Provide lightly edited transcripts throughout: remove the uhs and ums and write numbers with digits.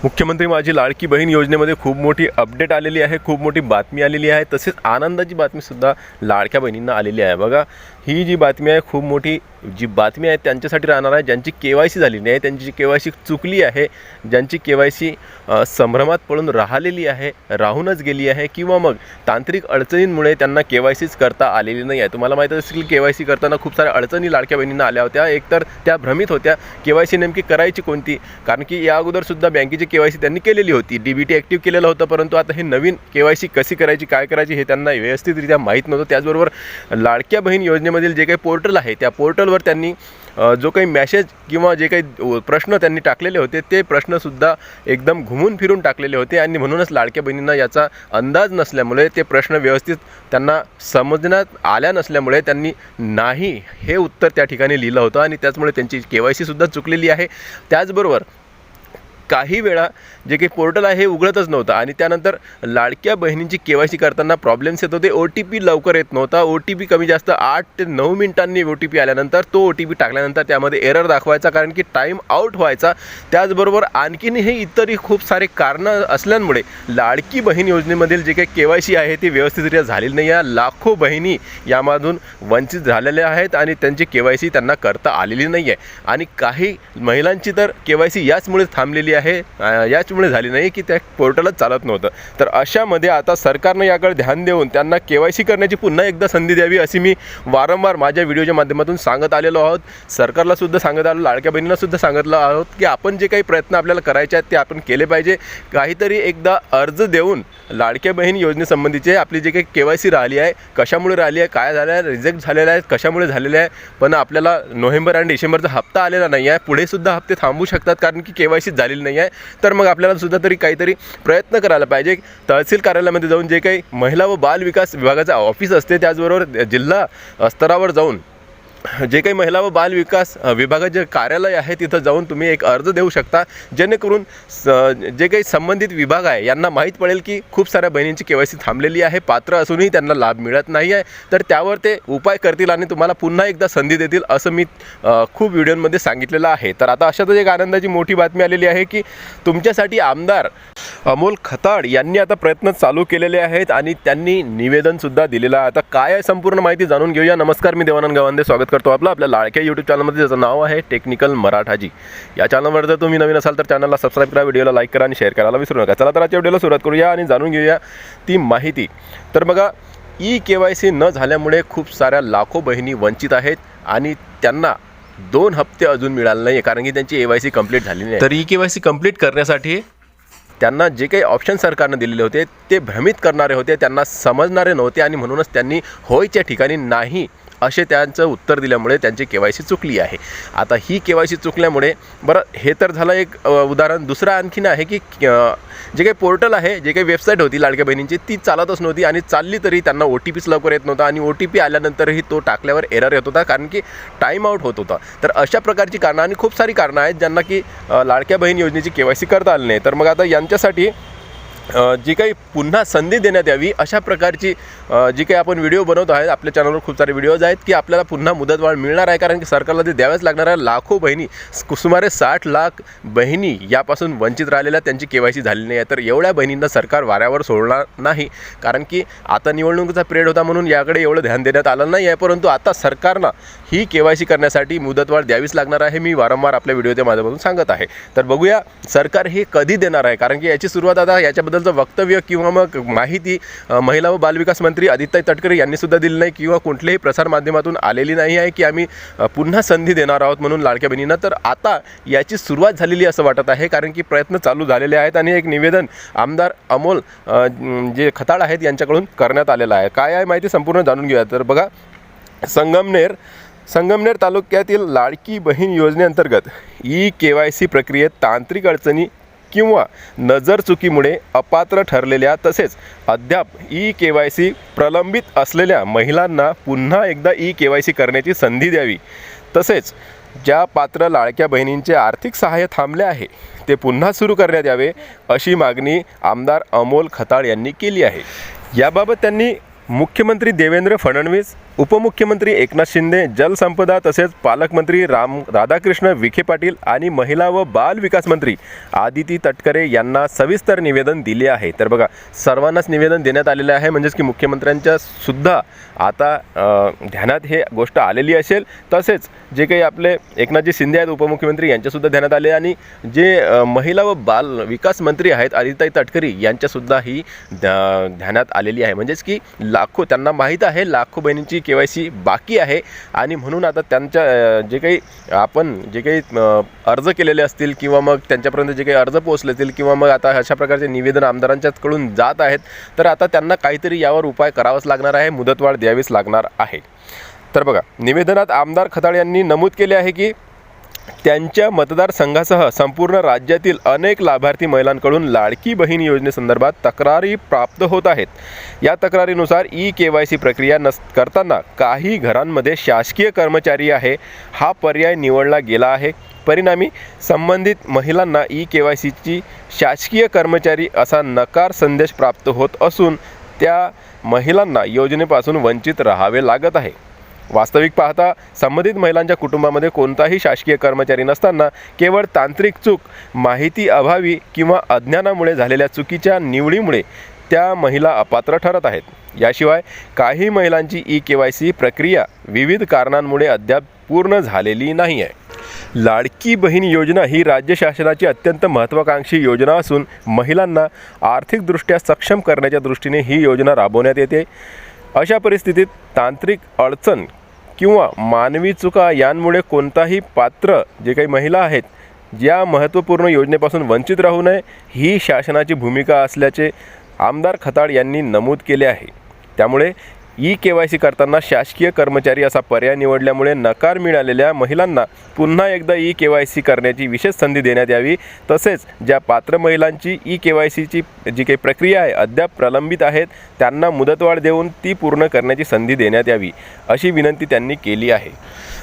मुख्यमंत्री माझी लाडकी बहीण योजनेमध्ये खूप मोठी अपडेट आलेली आहे, खूप मोठी बातमी आलेली आहे। तसेच आनंदाची बातमीसुद्धा लाडक्या बहिणींना आलेली आहे। बघा, ही जी बातमी आहे खूप मोठी जी बातमी आहे त्यांच्यासाठी राहणार आहे, ज्यांची KYC झाली नाही, त्यांची KYC चुकली आहे, ज्यांची KYC संभ्रमात पडून राहूनच गेली आहे किंवा मग तांत्रिक अडचणींमुळे त्यांना KYCच करता आलेली नाही आहे। तुम्हाला माहीत असेल की KYC करताना खूप साऱ्या अडचणी लाडक्या बहिणींना आल्या होत्या। एकतर त्या भ्रमित होत्या KYC नेमकी करायची कोणती, कारण की या अगोदरसुद्धा बँकेची KYC त्यांनी केलेली होती, DBT ॲक्टिव्ह केलेलं होतं, परंतु आता हे नवीन KYC कशी करायची, काय करायची हे त्यांना व्यवस्थितरित्या माहीत नव्हतं। त्याचबरोबर लाडक्या बहीण योजनेमधील जे काही पोर्टल आहे त्या पोर्टलवर त्यांनी जो काही मेसेज किंवा जे काही प्रश्न त्यांनी टाकलेले होते ते प्रश्नसुद्धा एकदम घुमून फिरून टाकलेले होते आणि म्हणूनच लाडक्या बहिणींना याचा अंदाज नसल्यामुळे ते प्रश्न व्यवस्थित त्यांना समजण्यात आल्या नसल्यामुळे त्यांनी नाही हे उत्तर त्या ठिकाणी लिहिलं होतं आणि त्याचमुळे त्यांची KYC सुद्धा चुकलेली आहे। त्याचबरोबर काही वेळा जे काही पोर्टल आहे हे उघडतच नव्हतं आणि त्यानंतर लाडक्या बहिणींची KYC करताना प्रॉब्लेम्स येत होते। OTP लवकर येत नव्हता, OTP कमी जास्त 8 ते 9 मिनिटांनी OTP आल्यानंतर तो OTP टाकल्यानंतर त्यामध्ये एरर दाखवायचा, कारण की टाईम आउट व्हायचा। त्याचबरोबर आणखीनही इतरही खूप सारे कारणं असल्यामुळे लाडकी बहीण योजनेमधील जे काही KYC आहे ती व्यवस्थितरित्या झालेली नाही आहे। लाखो बहिणी यामधून वंचित झालेल्या आहेत आणि त्यांची KYC त्यांना करता आलेली नाही आहे आणि काही महिलांची तर KYC याचमुळे थांबलेली आहे, याचमुळे झाली नाही की त्या पोर्टलच चालत नव्हतं। तर अशामध्ये आता सरकारनं याकडे ध्यान देऊन त्यांना KYC करण्याची पुन्हा एकदा संधी द्यावी अशी मी वारंवार माझ्या व्हिडिओच्या माध्यमातून सांगत आलेलो आहोत। सरकारला सुद्धा सांगत आलो, लाडक्या बहिणींना सुद्धा सांगितलं आहोत की आपण जे काही प्रयत्न आपल्याला करायचे आहेत ते आपण केले पाहिजे। काहीतरी एकदा अर्ज देऊन लाडक्या बहीण योजनेसंबंधीचे आपली जे काही KYC राहिली आहे, कशामुळे राहिली आहे, काय झालं आहे, रिजेक्ट झालेलं आहे, कशामुळे झालेलं आहे, पण आपल्याला नोव्हेंबर आणि डिसेंबरचा हप्ता आलेला नाही आहे, पुढे सुद्धा हप्ते थांबू शकतात कारण की KYC झालेली नाही आहे। तर मग आपल्याला सुद्धा तरी काहीतरी प्रयत्न करायला पाहिजे। तहसील कार्यालयामध्ये जाऊन जे काही महिला व बाल विकास विभागाचं ऑफिस असते, त्याचबरोबर जिल्हा स्तरावर जाऊन जे काही महिला व बाल विकास विभागाचे कार्यालय आहे तिथं जाऊन तुम्ही एक अर्ज देऊ शकता, जेणेकरून जे काही संबंधित विभाग आहे यांना माहीत पडेल की खूप साऱ्या बहिणींची KYC थांबलेली आहे, पात्र असूनही त्यांना लाभ मिळत नाही आहे। तर त्यावर ते उपाय करतील आणि तुम्हाला पुन्हा एकदा संधी देतील असं मी खूप व्हिडिओमध्ये सांगितलेलं आहे। तर आता अशातच एक आनंदाची मोठी बातमी आलेली आहे की तुमच्यासाठी आमदार अमोल खताळ यांनी आता प्रयत्न चालू केलेले आहेत आणि त्यांनी निवेदनसुद्धा दिलेलं आहे। आता काय आहे संपूर्ण माहिती जाणून घेऊया। नमस्कार, मी देवानंद गावंदे स्वागत करतो आपल्या लाडक्या YouTube चॅनलमध्ये, ज्याचं नाव आहे टेक्निकल मराठाजी। या चॅनलवर जर तुम्ही नवीन असाल तर चॅनलला सबस्क्राईब करा, व्हिडिओला लाईक करा आणि शेअर करायला विसरू नका। चला तर आजच्या व्हिडिओला सुरुवात करूया आणि जाणून घेऊया ती माहिती। तर बघा, KYC न झाल्यामुळे खूप साऱ्या लाखो बहिणी वंचित आहेत आणि त्यांना 2 हप्ते अजून मिळाले नाही, कारण की त्यांची KYC कंप्लीट झाली नाही। तर KYC कंप्लीट करण्यासाठी त्यांना जे काही ऑप्शन सरकारने दिलेले होते ते भ्रमित करणारे होते, त्यांना समजणारे नव्हते आणि म्हणूनच त्यांनी होयच्या ठिकाणी नाही असे त्यांचं उत्तर दिल्यामुळे त्यांची KYC चुकली आहे। आता ही KYC चुकल्यामुळे बरं, हे तर झालं एक उदाहरण। दुसरं आणखीन आहे की जे काही पोर्टल आहे, जे काही वेबसाईट होती लाडक्या बहिणींची ती चालतच नव्हती आणि चालली तरी त्यांना OTPच लवकर येत नव्हता आणि OTP आल्यानंतरही तो टाकल्यावर एरर येत होता, कारण की टाईम आउट होत होता। तर अशा प्रकारची कारणं आणि खूप सारी कारणं आहेत ज्यांना की लाडक्या बहीण योजनेची KYC करता आली नाही। तर मग आता यांच्यासाठी जी काही पुन्हा संधी देण्यात यावी अशा प्रकारची जी काही आपण व्हिडिओ बनवत आहे, आपल्या चॅनलवर खूप सारे व्हिडिओज आहेत की आपल्याला पुन्हा मुदतवाढ मिळणार आहे, कारण की सरकारला ते द्यावेच लागणार आहे। लाखो बहिणी, सुमारे 60 लाख बहिणी यापासून वंचित राहिलेल्या, त्यांची KYC झाली नाही आहे। तर एवढ्या बहिणींना सरकार वाऱ्यावर सोडणार नाही, कारण की आता निवडणुकीचा पिरियड होता म्हणून याकडे एवढं ध्यान देण्यात आलं नाही आहे, परंतु आता सरकारनं ही KYC करण्यासाठी मुदतवाढ द्यावीच लागणार आहे, मी वारंवार आपल्या व्हिडिओच्या माध्यमातून सांगत आहे। तर बघूया सरकार हे कधी देणार आहे, कारण की याची सुरुवात आता याच्याबद्दलचं वक्तव्य किंवा मग माहिती महिला व बालविकास मंत्री आदित्य तटकरे यांनी सुद्धा दिली नाही किंवा कुठल्याही प्रसार माध्यमातून आलेली नाही आहे की आम्ही पुन्हा संधी देणार आहोत म्हणून लाडक्या बहिणींना। तर आता याची सुरुवात झालेली असं वाटत आहे, कारण की प्रयत्न चालू झालेले आहेत आणि एक निवेदन आमदार अमोल जे खताळ आहेत यांच्याकडून करण्यात आलेलं आहे। काय आहे माहिती संपूर्ण जाणून घेऊया। तर बघा, संगमनेर तालुक्यातील लाडकी बहीण योजनेअंतर्गत KYC प्रक्रियेत तांत्रिक अडचणी किंवा नजर चुकीमुळे अपात्र ठरलेल्या तसेच अद्याप KYC प्रलंबित असलेल्या महिलांना पुन्हा एकदा KYC करण्याची संधी द्यावी, तसेच ज्या पात्र लाडक्या बहिणींचे आर्थिक सहाय्य थांबले आहे ते पुन्हा सुरू करण्यात यावे अशी मागणी आमदार अमोल खताळ यांनी केली आहे। याबाबत त्यांनी मुख्यमंत्री देवेंद्र फडणवीस उपमुख्यमंत्री एकनाथ शिंदे, जलसंपदा तसेच पालकमंत्री राधाकृष्ण विखे पाटील आणि महिला व बाल विकास मंत्री आदिती तटकरे यांना सविस्तर निवेदन दिले आहे। तर बघा, सर्वांनाच निवेदन देण्यात आलेलं आहे, म्हणजेच की मुख्यमंत्र्यांच्या सुद्धा आता ध्यानात हे गोष्ट आलेली असेल। तसेच जे काही आपले एकनाथजी शिंदे आहेत उपमुख्यमंत्री, यांच्यासुद्धा ध्यानात आले आणि जे महिला व बाल विकास मंत्री आहेत आदिती तटकरे यांच्यासुद्धा ही ध्यानात आलेली आहे। म्हणजेच की लाखो, त्यांना माहीत आहे लाखो बहिणींची KYC बाकी आहे आणि म्हणून आता त्यांच्या जे काही अर्ज केलेले असतील किंवा मग त्यांच्यापर्यंत जे काही अर्ज पोहोचले असतील किंवा मग आता अशा प्रकारचे निवेदन आमदारांच्याकडून जात आहेत, तर आता त्यांना काहीतरी यावर उपाय करावाच लागणार आहे, मुदतवाढ द्यावीच लागणार आहे। तर बघा, निवेदनात आमदार खताळ यांनी नमूद केले आहे की त्यांच्या मतदारसंघासह संपूर्ण राज्यातील अनेक लाभार्थी महिलांकडून लाडकी बहीण योजनेसंदर्भात तक्रारी प्राप्त होत आहेत। या तक्रारीनुसार KYC प्रक्रिया करताना काही घरांमध्ये शासकीय कर्मचारी आहे हा पर्याय निवडला गेला आहे। परिणामी संबंधित महिलांना KYCची शासकीय कर्मचारी असा नकार संदेश प्राप्त होत असून त्या महिलांना योजनेपासून वंचित राहावे लागत आहे। वास्तविक पाहता संबंधित महिलांच्या कुटुंबामध्ये कोणताही शासकीय कर्मचारी नसताना केवळ तांत्रिक चूक, माहिती अभावी किंवा अज्ञानामुळे झालेल्या चुकीच्या निवडीमुळे त्या महिला अपात्र ठरत आहेत। याशिवाय काही महिलांची KYC प्रक्रिया विविध कारणांमुळे अद्याप पूर्ण झालेली नाही आहे। लाडकी बहीण योजना ही राज्य शासनाची अत्यंत महत्त्वाकांक्षी योजना असून महिलांना आर्थिकदृष्ट्या सक्षम करण्याच्या दृष्टीने ही योजना राबवण्यात येते। अशा परिस्थितीत तांत्रिक अडचण किंवा मानवी चुका यांमुळे कोणताही पात्र जे काही महिला आहेत या महत्त्वपूर्ण योजनेपासून वंचित राहू नये ही शासनाची भूमिका असल्याचे आमदार खताळ यांनी नमूद केले आहे। त्यामुळे KYC करताना शासकीय कर्मचारी असा पर्याय निवडल्यामुळे नकार मिळालेल्या महिलांना पुन्हा एकदा KYC करण्याची विशेष संधी देण्यात यावी। तसेच ज्या पात्र महिलांची KYCची जी काही प्रक्रिया आहे अद्याप प्रलंबित आहेत त्यांना मुदतवाढ देऊन ती पूर्ण करण्याची संधी देण्यात यावी अशी विनंती त्यांनी केली आहे।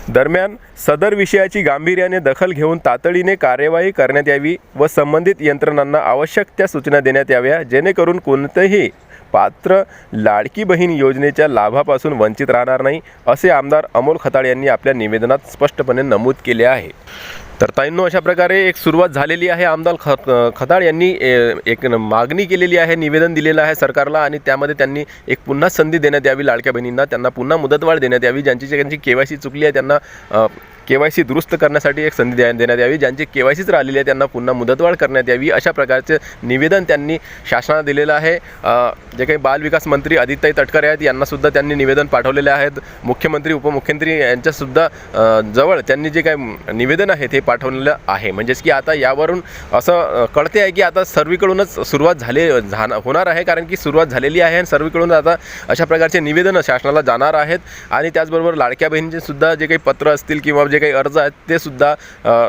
दरम्यान सदर विषयाची गांभीर्याने दखल घेऊन तातडीने कार्यवाही करण्यात यावी व संबंधित यंत्रणांना आवश्यक त्या सूचना देण्यात याव्या जेणेकरून कोणतेही पात्र लाडकी बहीण योजनेच्या लाभापासून वंचित राहणार नाही असे आमदार अमोल खताळ यांनी आपल्या निवेदनात स्पष्टपणे नमूद केले आहे। तर ताईंनो, अशा प्रकारे एक सुरुवात झालेली आहे। आमदार खताळ यांनी एक मागणी केलेली आहे, निवेदन दिलेलं आहे सरकारला आणि त्यामध्ये त्यांनी एक पुन्हा संधी देण्यात यावी लाडक्या बहिणींना, त्यांना पुन्हा मुदतवाढ देण्यात यावी। ज्यांची KYC चुकली आहे त्यांना KYC दुरुस्त करण्यासाठी एक संधी देण्यात यावी, ज्यांची KYCच राहिलेली आहे त्यांना पुन्हा मुदतवाढ करण्यात यावी अशा प्रकारचे निवेदन त्यांनी शासनाला दिलेलं आहे। जे काही बालविकास मंत्री आदिती तटकरे आहेत यांनासुद्धा त्यांनी निवेदन पाठवलेले आहेत। मुख्यमंत्री उपमुख्यमंत्री यांच्यासुद्धा जवळ त्यांनी जे काही निवेदन आहे ते पाठवलेलं आहे। म्हणजेच की आता यावरून असं कळते आहे की आता सर्वीकडूनच सुरुवात होणार आहे, कारण की सुरुवात झालेली आहे आणि सर्वीकडून आता अशा प्रकारचे निवेदनं शासनाला जाणार आहेत आणि त्याचबरोबर लाडक्या बहिणींचे सुद्धा जे काही पत्र असतील किंवा जे काही अर्ज आहेत ते सुद्धा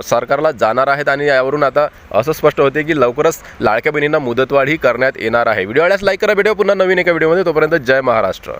सरकारला जाणार आहेत आणि यावरून आता असं स्पष्ट होते की लवकरच लाडक्या बहिणींना मुदतवाढ ही करण्यात येणार आहे। व्हिडिओ आवडल्यास लाईक करा, व्हिडिओ पुन्हा नवीन एका व्हिडिओमध्ये, तोपर्यंत जय महाराष्ट्र।